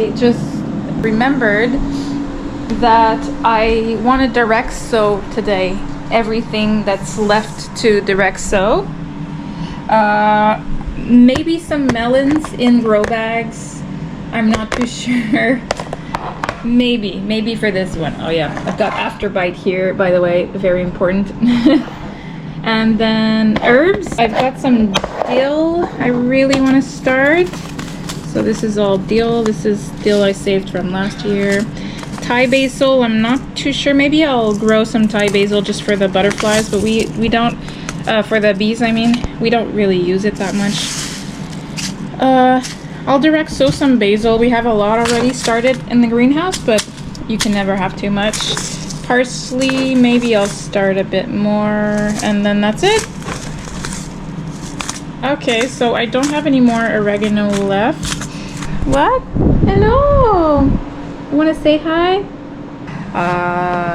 I just remembered that I want to direct sow today everything that's left to direct sow. Maybe some melons in grow bags. I'm not too sure. Maybe for this one. Oh yeah, I've got afterbite here, by the way, very important. And then herbs. I've got some dill I really want to start. So this is all dill. This is dill I saved from last year. Thai basil, I'm not too sure. Maybe I'll grow some Thai basil just for the butterflies, but we don't, for the bees I mean, we don't really use it that much. I'll direct sow some basil. We have a lot already started in the greenhouse, but you can never have too much. Parsley, maybe I'll start a bit more, and then that's it. Okay, so I don't have any more oregano left. What? Hello! Want to say hi?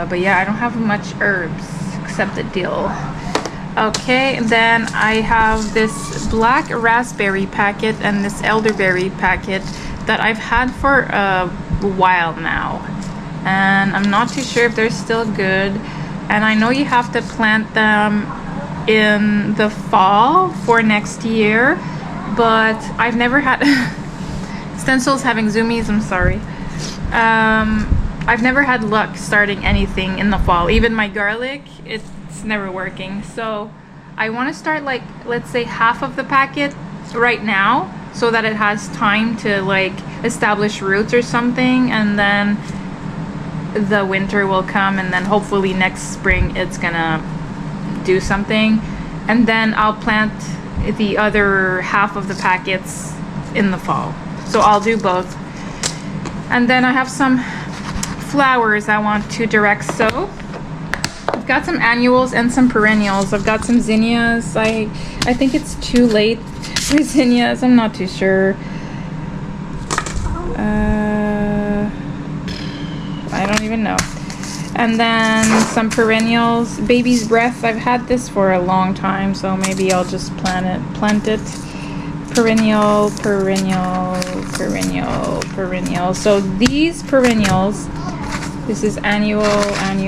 But yeah, I don't have much herbs except the dill. Okay, then I have this black raspberry packet and this elderberry packet that I've had for a while now, and I'm not too sure if they're still good. And I know you have to plant them in the fall for next year, but I've never had stencils having zoomies, I'm sorry. I've never had luck starting anything in the fall. Even my garlic, it's never working. So I want to start, like, let's say half of the packet right now, so that it has time to like establish roots or something, and then the winter will come, and then hopefully next spring it's gonna do something, and then I'll plant the other half of the packets in the fall. So I'll do both. And then I have some flowers I want to direct sow. I've got some annuals and some perennials. I've got some zinnias. I think it's too late for zinnias. I'm not too sure. I don't even know. And then some perennials. Baby's breath. I've had this for a long time, so maybe I'll just plant it. Perennial. So these perennials, this is annual, and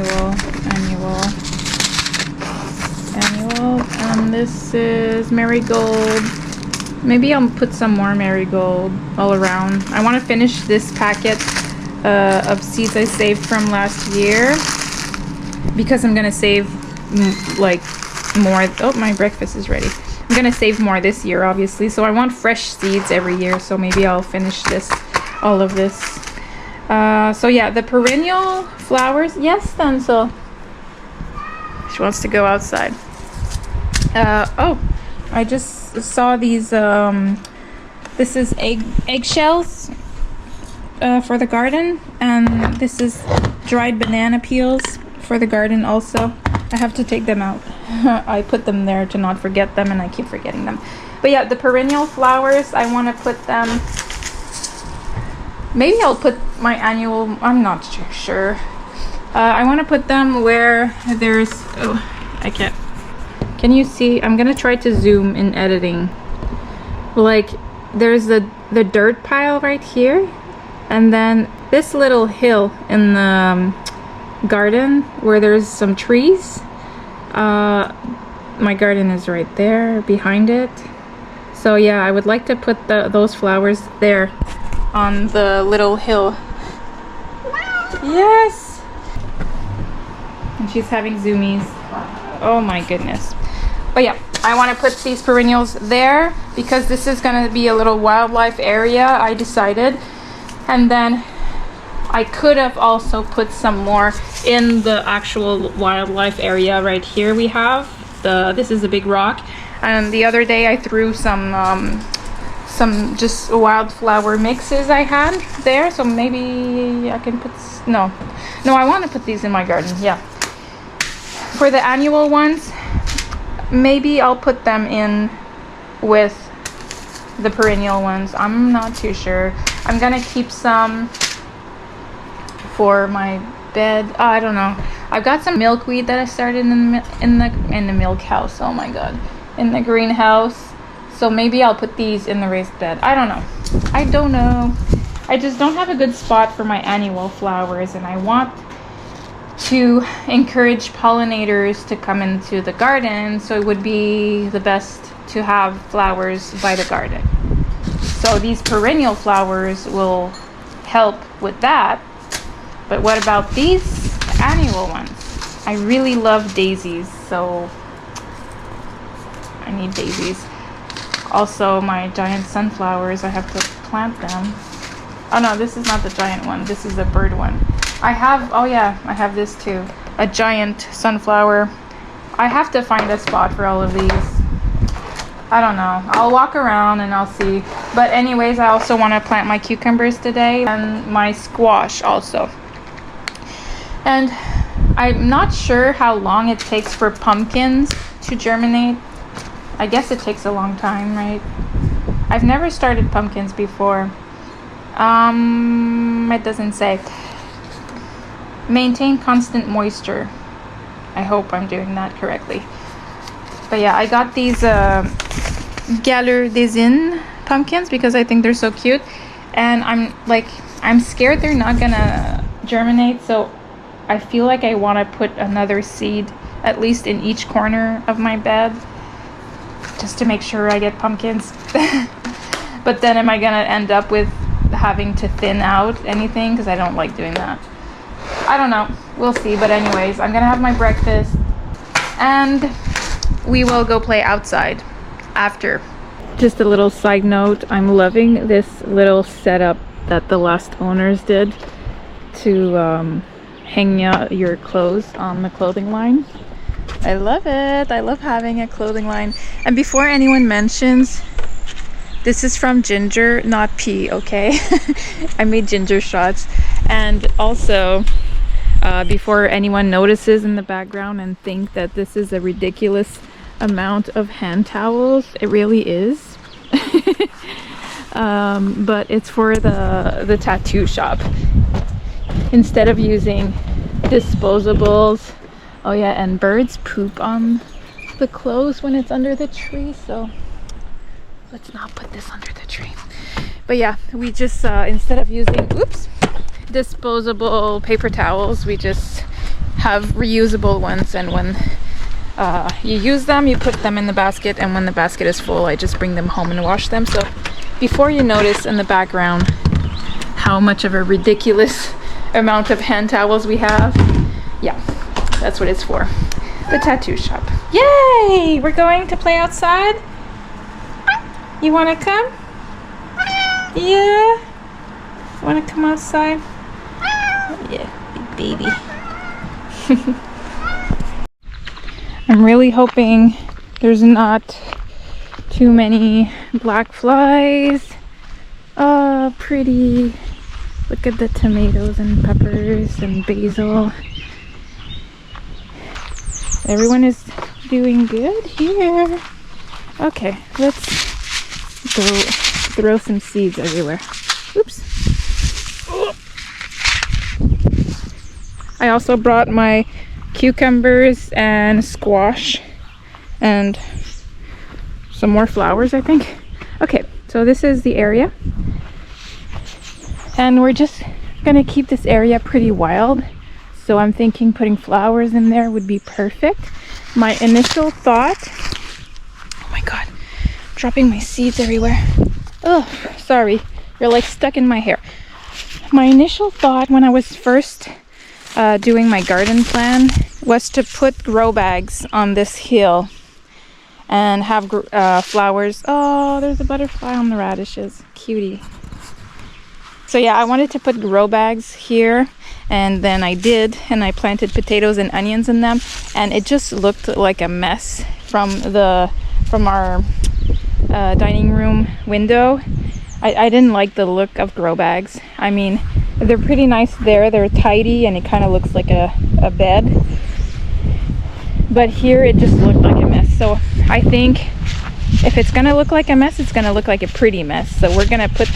this is marigold. Maybe I'll put some more marigold all around. I want to finish this packet of seeds I saved from last year, because I'm gonna save like more. Oh, my breakfast is ready. I'm gonna save more this year, obviously, so I want fresh seeds every year, so maybe I'll finish all of this. So yeah, the perennial flowers. Yes, Stencil. She wants to go outside. Oh, I just saw these. This is eggshells for the garden, and this is dried banana peels for the garden also. I have to take them out. I put them there to not forget them, and I keep forgetting them. But yeah, the perennial flowers, I want to put them. Maybe I'll put my annual. I'm not sure. I want to put them where there's. Oh, I can't. Can you see? I'm gonna try to zoom in editing. Like, there's the dirt pile right here, and then this little hill in the garden where there's some trees. My garden is right there behind it. So yeah, I would like to put those flowers there on the little hill. Yes. And she's having zoomies. Oh my goodness. But yeah, I want to put these perennials there because this is going to be a little wildlife area, I decided. And then I could have also put some more in the actual wildlife area right here. We have this is a big rock, and the other day I threw some just wildflower mixes I had there, so maybe I can put no I want to put these in my garden. Yeah, for the annual ones, maybe I'll put them in with the perennial ones. I'm not too sure. I'm gonna keep some for my bed. Oh, I don't know. I've got some milkweed that I started in the milk house. Oh my god, in the greenhouse. So maybe I'll put these in the raised bed. I don't know. I just don't have a good spot for my annual flowers, and I want to encourage pollinators to come into the garden, so it would be the best to have flowers by the garden. So these perennial flowers will help with that. But what about these annual ones? I really love daisies, so I need daisies. Also, my giant sunflowers, I have to plant them. Oh no, this is not the giant one. This is a bird one. I have this too. A giant sunflower. I have to find a spot for all of these. I don't know. I'll walk around and I'll see. But anyways, I also want to plant my cucumbers today and my squash also. And I'm not sure how long it takes for pumpkins to germinate. I guess it takes a long time, right? I've never started pumpkins before. It doesn't say. Maintain constant moisture. I hope I'm doing that correctly. But yeah, I got these Galère des Innes pumpkins because I think they're so cute. And I'm scared they're not gonna germinate, so I feel like I want to put another seed at least in each corner of my bed just to make sure I get pumpkins. But then am I gonna end up with having to thin out anything, because I don't like doing that. I don't know, we'll see. But anyways, I'm gonna have my breakfast and we will go play outside after. Just a little side note, I'm loving this little setup that the last owners did to hang out your clothes on the clothing line. I love it. I love having a clothing line. And before anyone mentions, this is from ginger, not pea, okay? I made ginger shots. And also, before anyone notices in the background and think that this is a ridiculous amount of hand towels, it really is. But it's for the tattoo shop. Instead of using disposables. Oh yeah, and birds poop on the clothes when it's under the tree, so let's not put this under the tree. But yeah, we just instead of using disposable paper towels, we just have reusable ones, and when you use them, you put them in the basket, and when the basket is full, I just bring them home and wash them. So before you notice in the background how much of a ridiculous amount of hand towels we have, yeah, that's what it's for. The tattoo shop. Yay! We're going to play outside. You want to come? Yeah? Want to come outside? Yeah, big baby. I'm really hoping there's not too many black flies. Oh, pretty. Look at the tomatoes and peppers and basil. Everyone is doing good here. Okay, let's throw some seeds everywhere. Oops. I also brought my cucumbers and squash and some more flowers, I think. Okay, so this is the area. And we're just gonna keep this area pretty wild. So I'm thinking putting flowers in there would be perfect. My initial thought, oh my god, dropping my seeds everywhere. Oh, sorry, you're like stuck in my hair. My initial thought when I was first doing my garden plan was to put grow bags on this hill and have flowers. Oh, there's a butterfly on the radishes, cutie. So yeah, I wanted to put grow bags here, and then I did, and I planted potatoes and onions in them, and it just looked like a mess from our dining room window. I didn't like the look of grow bags. I mean, they're pretty nice there, they're tidy, and it kind of looks like a bed, but here it just looked like a mess. So I think if it's gonna look like a mess, it's gonna look like a pretty mess. So we're gonna put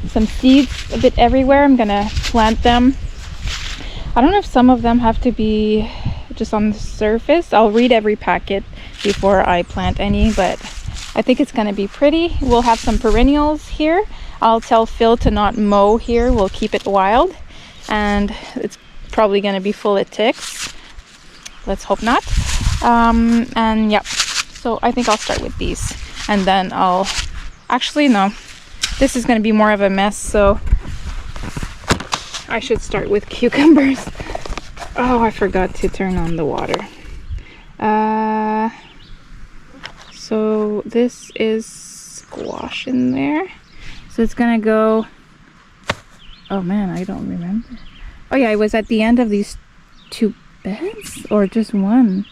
some seeds a bit everywhere. I'm gonna plant them. I don't know if some of them have to be just on the surface. I'll read every packet before I plant any, but I think it's gonna be pretty. We'll have some perennials here. I'll tell Phil to not mow here. We'll keep it wild, and it's probably going to be full of ticks. Let's hope not. And yeah, so I think I'll start with these, and then I'll actually, no, this is going to be more of a mess, so I should start with cucumbers. Oh, I forgot to turn on the water. So this is squash in there, so it's gonna go, oh man, I don't remember. Oh yeah, it was at the end of these 2 beds or just one.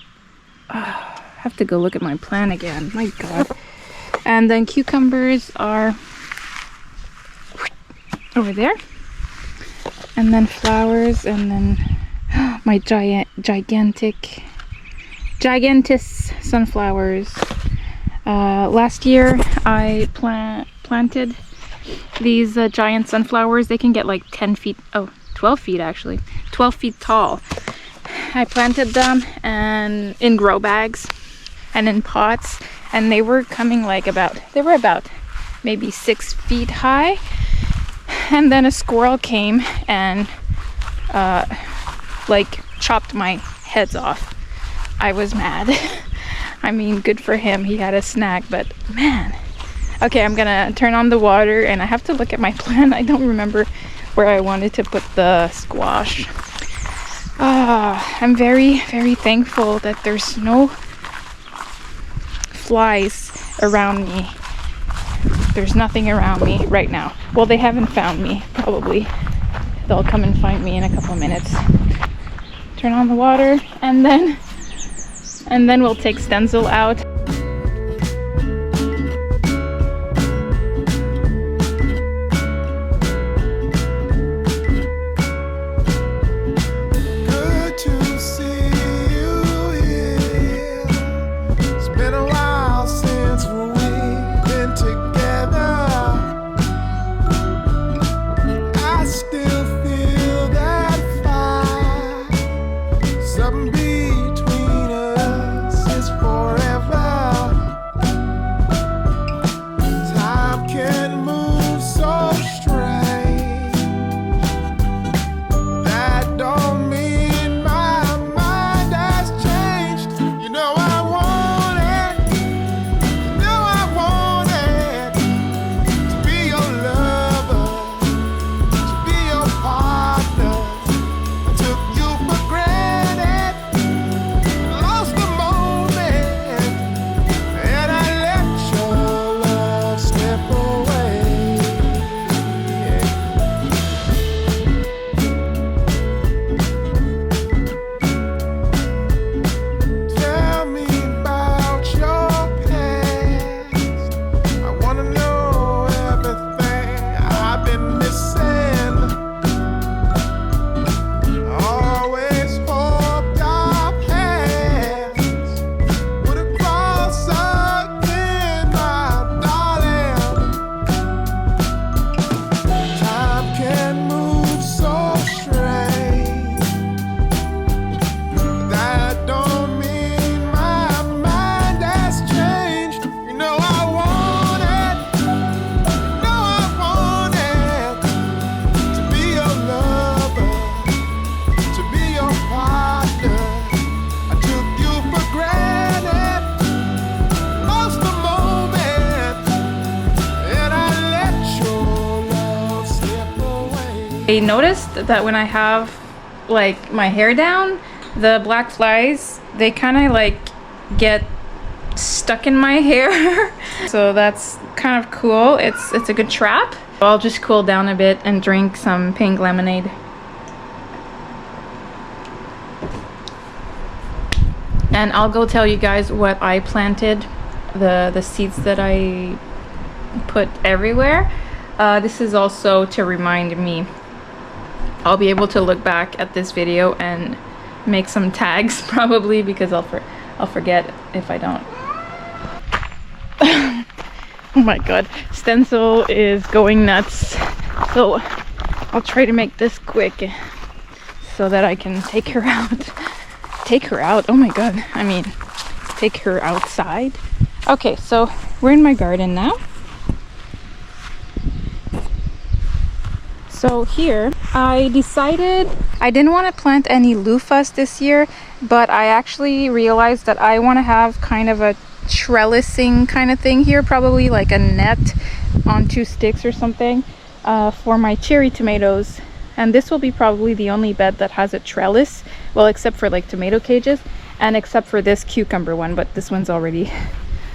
Oh, I have to go look at my plan again, my god. And then cucumbers are over there, and then flowers, and then my gigantic sunflowers. Last year I planted these giant sunflowers. They can get like 10 feet, oh, 12 feet actually, 12 feet tall. I planted them and in grow bags and in pots, and they were coming like they were about maybe 6 feet high. And then a squirrel came and like chopped my heads off. I was mad. I mean, good for him, he had a snack, but man. Okay, I'm gonna turn on the water, and I have to look at my plan. I don't remember where I wanted to put the squash. I'm very, very thankful that there's no flies around me. There's nothing around me right now. Well, they haven't found me, probably. They'll come and find me in a couple minutes. Turn on the water, and then we'll take stencil out. I noticed that when I have like my hair down, the black flies, they kind of like get stuck in my hair. So that's kind of cool. It's a good trap. I'll just cool down a bit and drink some pink lemonade. And I'll go tell you guys what I planted, the seeds that I put everywhere. This is also to remind me. I'll be able to look back at this video and make some tags probably, because I'll forget if I don't. Oh my god, Stencil is going nuts. So I'll try to make this quick so that I can take her out. Take her out? Oh my god, I mean, take her outside. Okay, so we're in my garden now. So here, I decided I didn't want to plant any loofahs this year, but I actually realized that I want to have kind of a trellising kind of thing here, probably like a net on 2 sticks or something, for my cherry tomatoes. And this will be probably the only bed that has a trellis, well, except for like tomato cages and except for this cucumber one, but this one's already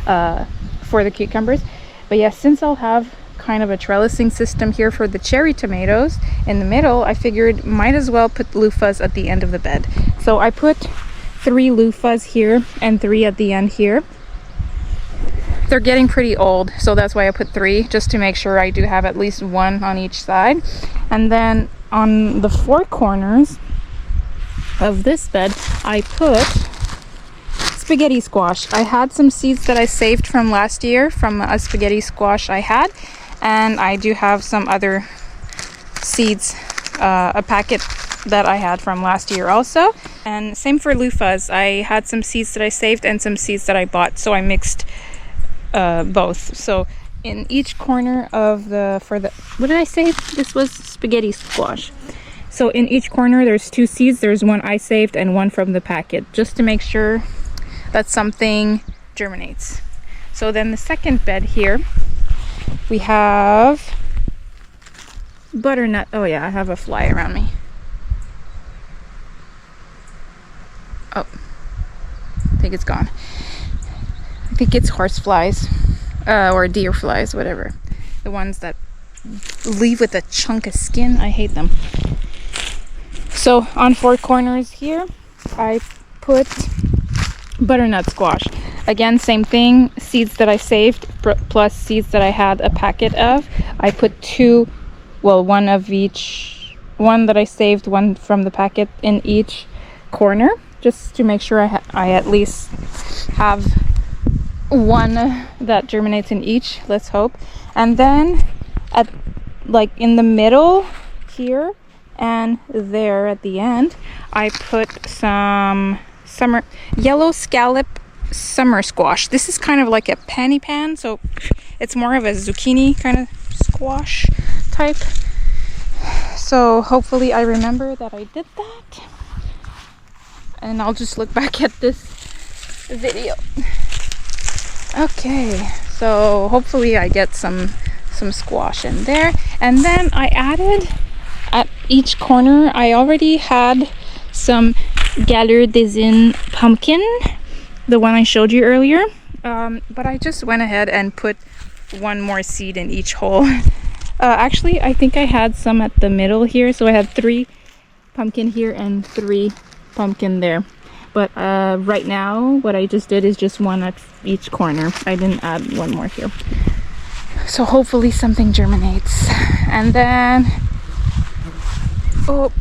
for the cucumbers. But yeah, since I'll have kind of a trellising system here for the cherry tomatoes in the middle, I figured might as well put loofahs at the end of the bed. So I put 3 loofahs here and 3 at the end here. They're getting pretty old, so that's why I put 3, just to make sure I do have at least 1 on each side. And then on the 4 corners of this bed, I put spaghetti squash. I had some seeds that I saved from last year from a spaghetti squash I had, and I do have some other seeds, a packet that I had from last year also. And same for loofahs. I had some seeds that I saved and some seeds that I bought, so I mixed both. So in each corner of what did I say? This was spaghetti squash. So in each corner there's 2 seeds. There's one I saved and one from the packet, just to make sure that something germinates. So then the second bed here, we have butternut. Oh yeah, I have a fly around me. Oh, I think it's gone. I think it's horse flies, or deer flies, whatever. The ones that leave with a chunk of skin. I hate them. So on 4 corners here, I put butternut squash. Again, same thing, seeds that I saved plus seeds that I had a packet of. I put 2, well, 1 of each, 1 that I saved, 1 from the packet in each corner, just to make sure I at least have 1 that germinates in each, let's hope. And then at like in the middle here and there at the end, I put some yellow scallop summer squash. This is kind of like a panny pan, so it's more of a zucchini kind of squash type. So hopefully I remember that I did that, and I'll just look back at this video. Okay, so hopefully I get some squash in there. And then I added at each corner, I already had some Galère des Indes pumpkin, the one I showed you earlier, but I just went ahead and put 1 more seed in each hole. Actually, I think I had some at the middle here, so I had 3 pumpkin here and 3 pumpkin there. But right now, what I just did is just 1 at each corner. I didn't add 1 more here. So hopefully something germinates. And then, oh,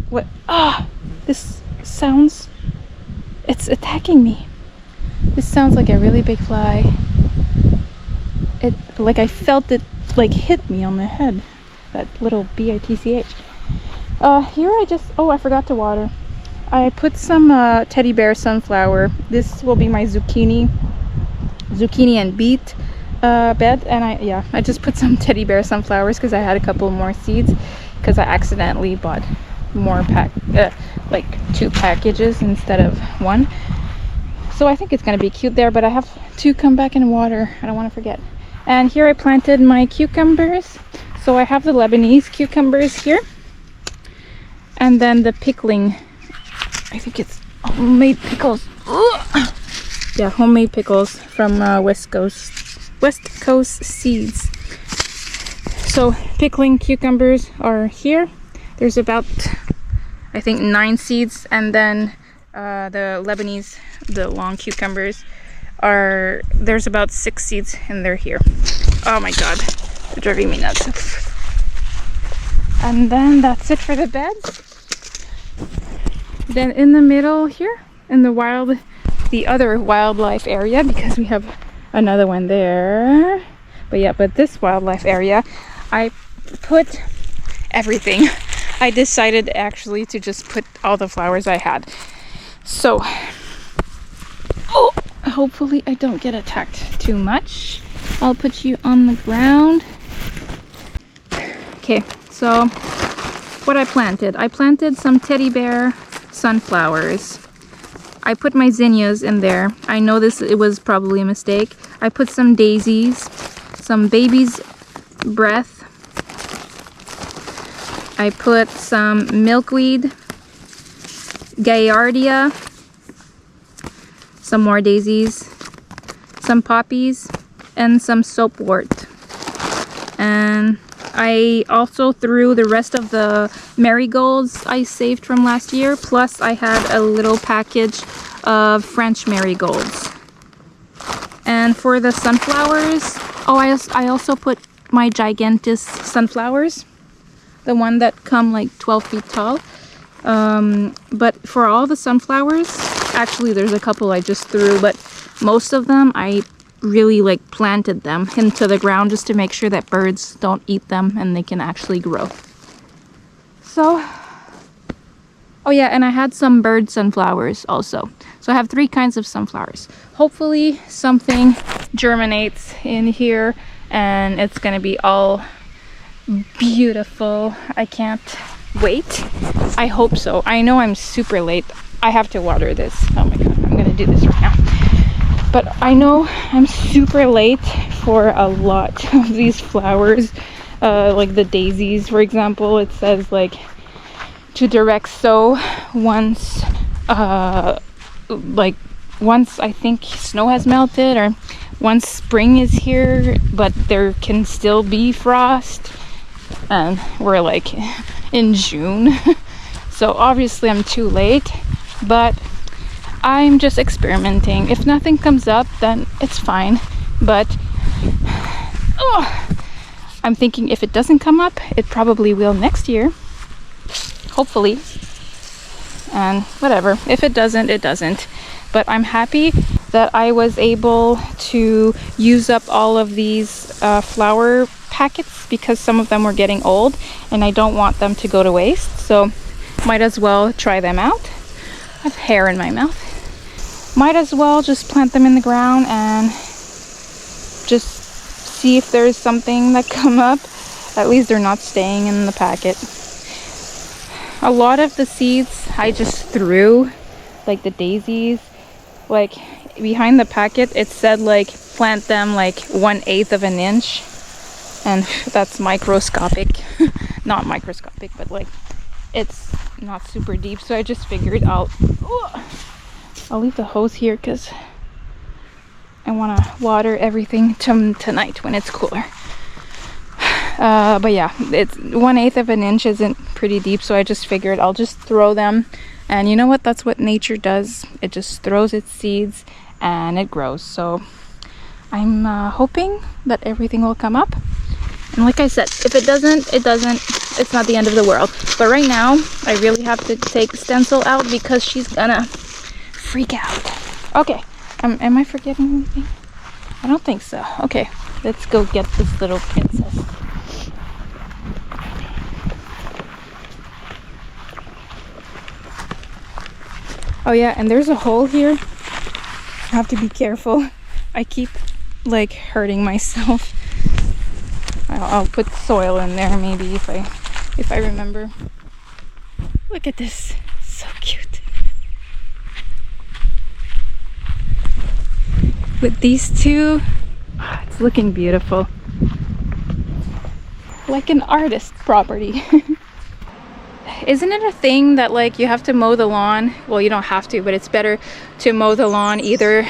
what? Ah, this sounds, it's attacking me. This sounds like a really big fly. It, like I felt it like hit me on the head. That little bitch. Here I just, oh, I forgot to water. I put some teddy bear sunflower. This will be my zucchini and beet bed. And I just put some teddy bear sunflowers because I had a couple more seeds, because I accidentally bought more like 2 packages instead of 1. So I think it's gonna be cute there, but I have to come back and water. I don't want to forget. And here I planted my cucumbers. So I have the Lebanese cucumbers here, and then the pickling, I think it's homemade pickles. Ugh. Yeah, homemade pickles from West Coast Seeds. So pickling cucumbers are here. There's about, I think, 9 seeds, and then the Lebanese, the long cucumbers, there's about 6 seeds, and they're here. Oh my god, they're driving me nuts. And then that's it for the beds. Then in the middle here, in the other wildlife area, because we have another one there. But this wildlife area, I put everything. I decided actually to just put all the flowers I had. So, oh, hopefully I don't get attacked too much. I'll put you on the ground. Okay, so what I planted some teddy bear sunflowers. I put my zinnias in there. I know it was probably a mistake. I put some daisies, some baby's breath. I put some milkweed, gaillardia, some more daisies, some poppies, and some soapwort. And I also threw the rest of the marigolds I saved from last year, plus I had a little package of French marigolds. And for the sunflowers, oh, I also put my gigantus sunflowers, the one that come like 12 feet tall. But for all the sunflowers, actually there's a couple I just threw, but most of them I really like planted them into the ground just to make sure that birds don't eat them and they can actually grow. So, oh yeah, and I had some bird sunflowers also. So I have 3 kinds of sunflowers. Hopefully something germinates in here and it's gonna be all beautiful. I can't wait. I hope so. I know I'm super late. I have to water this. Oh my god, I'm gonna do this right now. But I know I'm super late for a lot of these flowers. Like the daisies, for example, it says like to direct sow once once I think snow has melted, or once spring is here, but there can still be frost. And we're like in June. So obviously I'm too late, but I'm just experimenting. If nothing comes up, then it's fine. But I'm thinking if it doesn't come up, it probably will next year. Hopefully. And whatever. If it doesn't, it doesn't. But I'm happy that I was able to use up all of these flower packets because some of them were getting old and I don't want them to go to waste. So might as well try them out. I have hair in my mouth. Might as well just plant them in the ground and just see if there's something that come up. At least they're not staying in the packet. A lot of the seeds I just threw, like the daisies, like behind the packet it said like plant them like 1/8 of an inch, and that's microscopic. Not microscopic, but like it's not super deep, so I just figured I'll leave the hose here because I want to water everything tonight when it's cooler. But yeah, it's 1/8 of an inch isn't pretty deep, so I just figured I'll just throw them. And you know what? That's what nature does. It just throws its seeds and it grows. So I'm hoping that everything will come up. And like I said, if it doesn't, it doesn't. It's not the end of the world. But right now, I really have to take Stencil out because she's gonna freak out. Okay, am I forgetting anything? I don't think so. Okay, let's go get this little princess. Oh yeah, and there's a hole here. I have to be careful. I keep like hurting myself. I'll put soil in there maybe if I remember. Look at this, so cute. With these two, it's looking beautiful. Like an artist property. Isn't it a thing that like you have to mow the lawn? Well, you don't have to, but it's better to mow the lawn either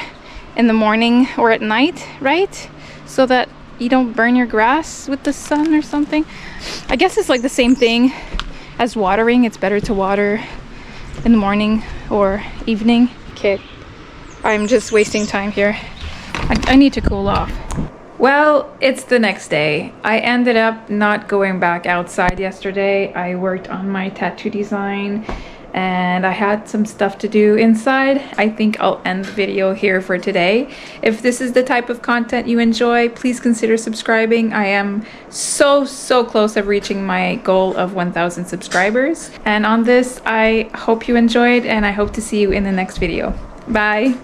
in the morning or at night, right? So that you don't burn your grass with the sun or something. I guess it's like the same thing as watering. It's better to water in the morning or evening. Okay, I'm just wasting time here. I need to cool off. Well, it's the next day. I ended up not going back outside yesterday. I worked on my tattoo design and I had some stuff to do inside. I think I'll end the video here for today. If this is the type of content you enjoy, please consider subscribing. I am so close of reaching my goal of 1,000 subscribers. And on this, I hope you enjoyed and I hope to see you in the next video. Bye!